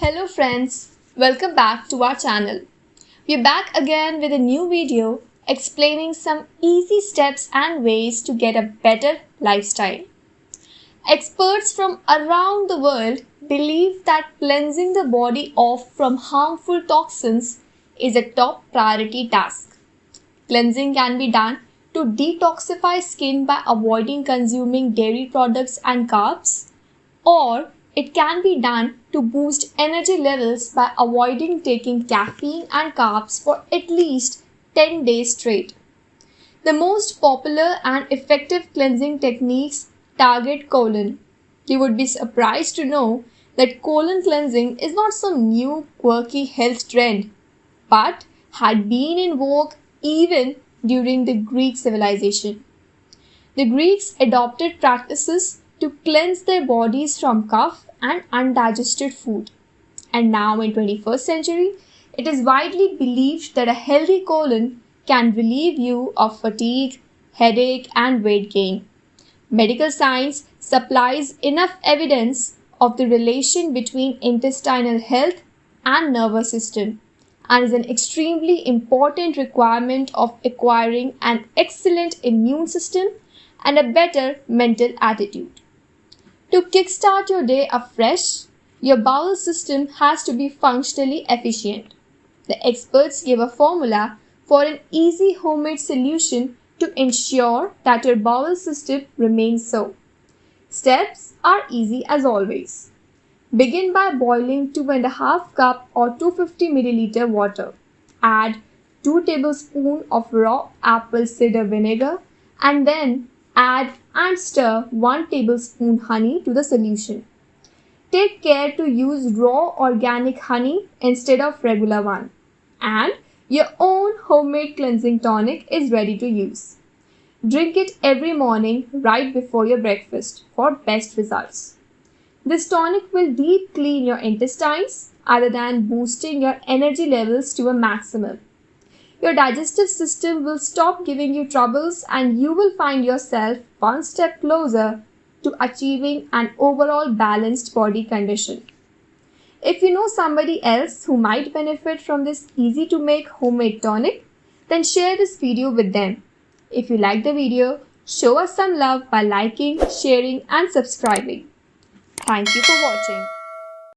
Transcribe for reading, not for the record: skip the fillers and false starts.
Hello friends, welcome back to our channel. We're back again with a new video explaining some easy steps and ways to get a better lifestyle. Experts from around the world believe that cleansing the body off from harmful toxins is a top priority task. Cleansing can be done to detoxify skin by avoiding consuming dairy products and carbs, or it can be done to boost energy levels by avoiding taking caffeine and carbs for at least 10 days straight. The most popular and effective cleansing techniques target colon. You would be surprised to know that colon cleansing is not some new quirky health trend, but had been in vogue even during the Greek civilization. The Greeks adopted practices to cleanse their bodies from cough and undigested food. And now in 21st century, it is widely believed that a healthy colon can relieve you of fatigue, headache and weight gain. Medical science supplies enough evidence of the relation between intestinal health and nervous system and is an extremely important requirement of acquiring an excellent immune system and a better mental attitude. To kickstart your day afresh, your bowel system has to be functionally efficient. The experts give a formula for an easy homemade solution to ensure that your bowel system remains so. Steps are easy as always. Begin by boiling 2.5 cup or 250 milliliter water. Add 2 tablespoons of raw apple cider vinegar and then add and stir 1 tablespoon honey to the solution. Take care to use raw organic honey instead of regular one. And your own homemade cleansing tonic is ready to use. Drink it every morning right before your breakfast for best results. This tonic will deep clean your intestines other than boosting your energy levels to a maximum. Your digestive system will stop giving you troubles and you will find yourself one step closer to achieving an overall balanced body condition. If you know somebody else who might benefit from this easy to make homemade tonic, then share this video with them. If you like the video, show us some love by liking, sharing and subscribing. Thank you for watching.